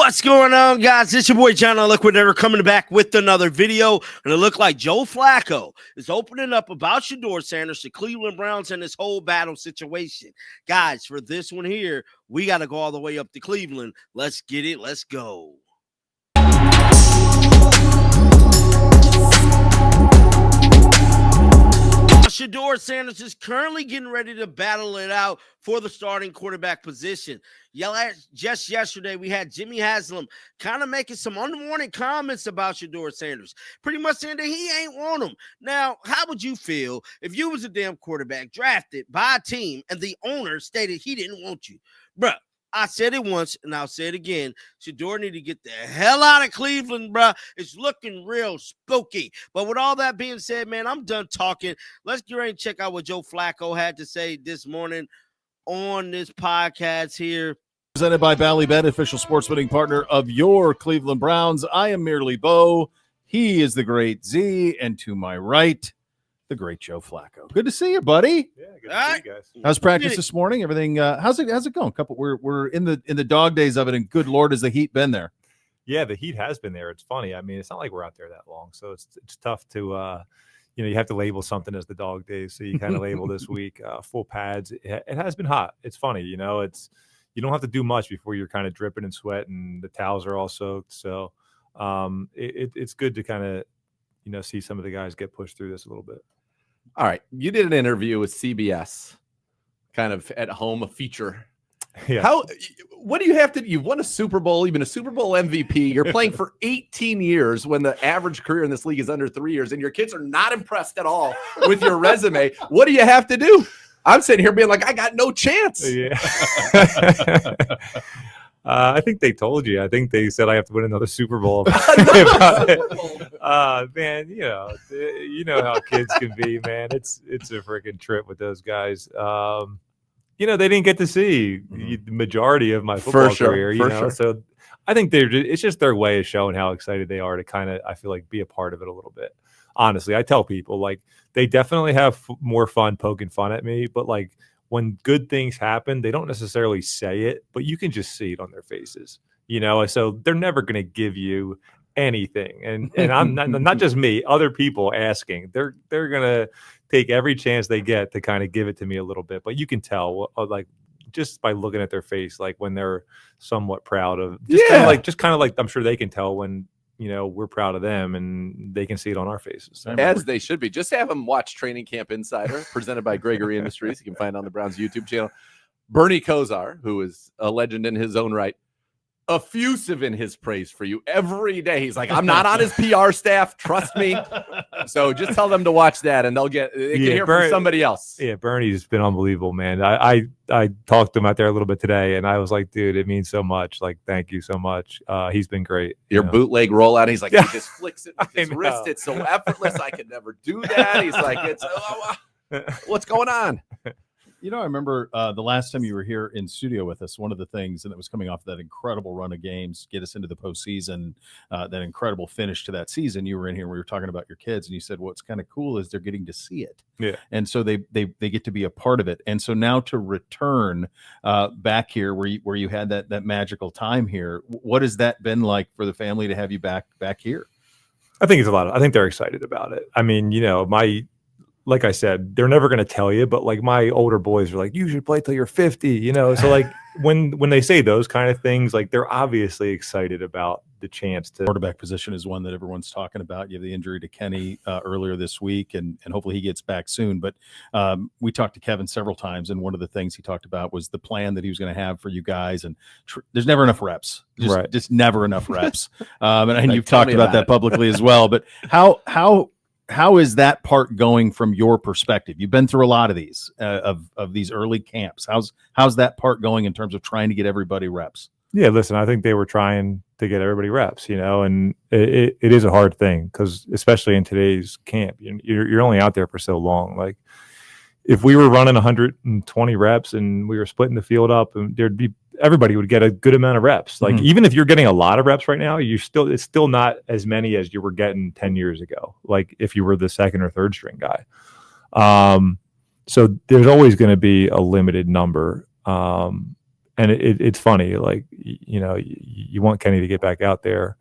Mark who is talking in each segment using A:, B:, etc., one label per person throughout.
A: What's going on, guys? It's your boy John Liquidator coming back with another video. And it looked like Joe Flacco is opening up about SHEDEUR, Sanders, the Cleveland Browns, and this whole battle situation. Guys, for this one here, we got to go all the way up to Cleveland. Let's get it. Let's go. SHEDEUR Sanders is currently getting ready to battle it out for the starting quarterback position. Just yesterday, we had Jimmy Haslam kind of making some unwarranted comments about SHEDEUR Sanders, pretty much saying that he ain't want him. Now, how would you feel if you was a damn quarterback drafted by a team and the owner stated he didn't want you? Bruh, I said it once, and I'll say it again. SHEDEUR need to get the hell out of Cleveland, bro. It's looking real spooky. But with all that being said, man, I'm done talking. Let's get ready and check out what Joe Flacco had to say this morning on this podcast here.
B: Presented by Ballybet, official sports betting partner of your Cleveland Browns. I am merely Bo. He is the great Z, and to my right, the great Joe Flacco. Good to see you, buddy.
C: Yeah, good to see you guys.
B: How's practice this morning? Everything? How's it going? We're in the dog days of it, and good Lord, has the heat been there?
C: Yeah, the heat has been there. It's funny. I mean, it's not like we're out there that long, so it's tough to you have to label something as the dog days. So you kind of label this week full pads. It has been hot. It's funny, you don't have to do much before you're kind of dripping in sweat, and the towels are all soaked. So it's good to kind of see some of the guys get pushed through this a little bit.
D: All right. You did an interview with CBS, kind of at home, a feature.
C: Yeah.
D: What do you have to do? You've won a Super Bowl. You've been a Super Bowl MVP. You're playing for 18 years when the average career in this league is under 3 years, and your kids are not impressed at all with your resume. What do you have to do? I'm sitting here being like, I got no chance.
C: Yeah. I think they told you. I think they said I have to win another Super Bowl. Man, you know how kids can be, man. It's a freaking trip with those guys. They didn't get to see the majority of my football career, Sure. So I think it's just their way of showing how excited they are to kind of, I feel like, be a part of it a little bit. Honestly, I tell people, like, they definitely have more fun poking fun at me, but like, when good things happen, they don't necessarily say it, but you can just see it on their faces, so they're never going to give you anything. And I'm not just me, other people asking, they're going to take every chance they get to kind of give it to me a little bit. But you can tell, like, just by looking at their face, like when they're somewhat proud of, just kind of like I'm sure they can tell when, we're proud of them, and they can see it on our faces.
D: As they should be. Just have them watch Training Camp Insider, presented by Gregory Industries. You can find on the Browns YouTube channel. Bernie Kosar, who is a legend in his own right, effusive in his praise for you every day. He's like, I'm not on his PR staff. Trust me. So just tell them to watch that, and they can hear from somebody else.
C: Yeah, Bernie's been unbelievable, man. I talked to him out there a little bit today, and I was like, dude, it means so much. Like, thank you so much. He's been great.
D: Your bootleg rollout. He's like, he just flicks it with his wrist. It's so effortless. I could never do that. He's like, what's going on?
B: I remember the last time you were here in studio with us, one of the things, and it was coming off that incredible run of games, get us into the postseason, that incredible finish to that season. You were in here, we were talking about your kids, and you said what's kind of cool is they're getting to see it.
C: Yeah.
B: And so they get to be a part of it. And so now to return back here where you had that magical time here, what has that been like for the family to have you back here?
C: I think I think they're excited about it. I mean, like I said, they're never going to tell you, but like my older boys are like, you should play till you're 50, So like when they say those kind of things, like they're obviously excited about the chance to.
B: Quarterback position is one that everyone's talking about. You have the injury to Kenny earlier this week, and hopefully he gets back soon. But we talked to Kevin several times, and one of the things he talked about was the plan that he was going to have for you guys. And there's never enough reps, just never enough reps. And you've talked about that publicly as well. But how is that part going from your perspective? You've been through a lot of these of these early camps. How's that part going in terms of trying to get everybody reps?
C: Yeah, listen, I think they were trying to get everybody reps, and it is a hard thing because especially in today's camp, you're only out there for so long. Like if we were running 120 reps and we were splitting the field up, and everybody would get a good amount of reps. Like even if you're getting a lot of reps right now, it's still not as many as you were getting 10 years ago. Like if you were the second or third string guy. So there's always going to be a limited number. and it's funny, like, you know, you want Kenny to get back out there.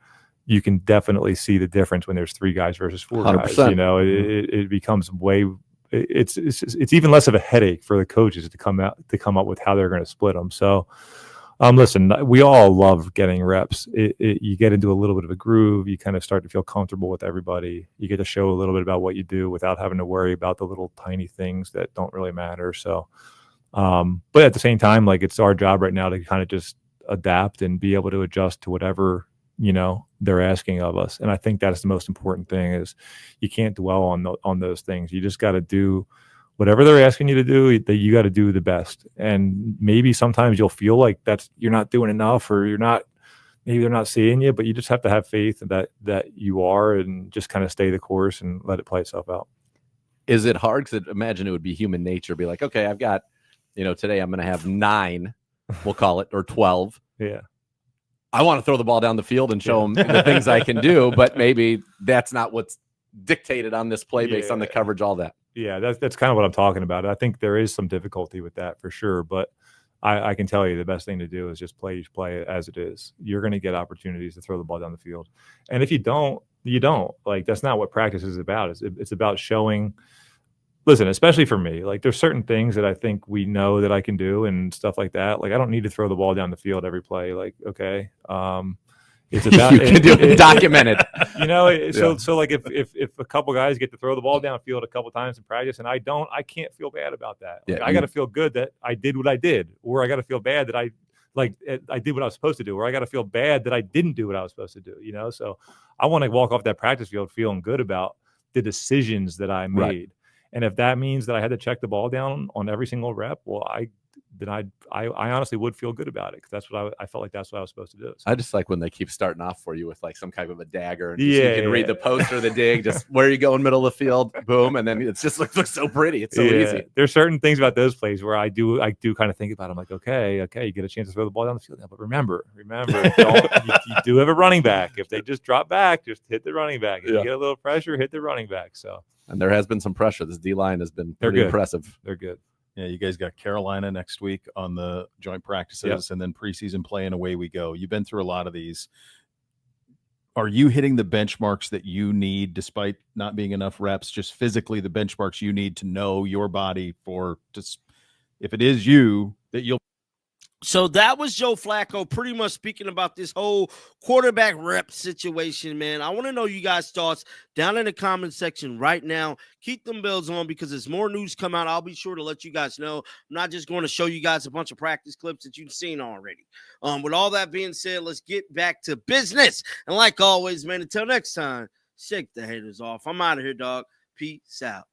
C: You can definitely see the difference when there's 3 guys versus 4 guys.
D: 100%.
C: You know, it becomes it's even less of a headache for the coaches to come up with how they're going to split them. So, listen, we all love getting reps. You get into a little bit of a groove. You kind of start to feel comfortable with everybody. You get to show a little bit about what you do without having to worry about the little tiny things that don't really matter. So, but at the same time, like, it's our job right now to kind of just adapt and be able to adjust to whatever, you know, they're asking of us. And I think that's the most important thing, is you can't dwell on those things. You just got to do whatever they're asking you to do, that you got to do the best. And maybe sometimes you'll feel like you're not doing enough, or maybe they're not seeing you, but you just have to have faith that you are, and just kind of stay the course and let it play itself out.
D: Is it hard? Because imagine it would be human nature. Be like, okay, I've got, you know, today I'm going to have 9, we'll call it, or 12.
C: Yeah.
D: I want to throw the ball down the field and show them the things I can do, but maybe that's not what's dictated on this play based on the coverage, all that.
C: Yeah, that's kind of what I'm talking about. I think there is some difficulty with that for sure, but I can tell you the best thing to do is just play each play as it is. You're going to get opportunities to throw the ball down the field, and if you don't, you don't. Like, that's not what practice is about. It's about showing. Listen, especially for me, like, there's certain things that I think we know that I can do and stuff like that. Like, I don't need to throw the ball down the field every play. Like, okay, it's about
D: you can do it documented.
C: You know, so like, if a couple guys get to throw the ball downfield a couple times in practice and I don't, I can't feel bad about that. Like, I got to feel good that I did what I did, or I got to feel bad that I did what I was supposed to do, or I got to feel bad that I didn't do what I was supposed to do. You know, so I want to walk off that practice field feeling good about the decisions that I made. Right. And if that means that I had to check the ball down on every single rep, well, I honestly would feel good about it, because that's what I felt like that's what I was supposed to do. So.
D: I just like when they keep starting off for you with like some kind of a dagger, and you can read the post or the dig, just where you go in middle of the field, boom, and then it's just looks so pretty. It's so easy.
C: There's certain things about those plays where I do kind of think about it. I'm like, okay, you get a chance to throw the ball down the field now, but remember, you do have a running back. If they just drop back, just hit the running back. If you get a little pressure, hit the running back. So.
D: And there has been some pressure. This D-line has been pretty impressive.
C: They're good.
B: Yeah, you guys got Carolina next week on the joint practices, and then preseason play, and away we go. You've been through a lot of these. Are you hitting the benchmarks that you need, despite not being enough reps, just physically the benchmarks you need to know your body for, just if it is you, that you'll.
A: So that was Joe Flacco pretty much speaking about this whole quarterback rep situation, man. I want to know you guys' thoughts down in the comment section right now. Keep them bells on, because as more news come out, I'll be sure to let you guys know. I'm not just going to show you guys a bunch of practice clips that you've seen already. With all that being said, let's get back to business. And like always, man, until next time, shake the haters off. I'm out of here, dog. Peace out.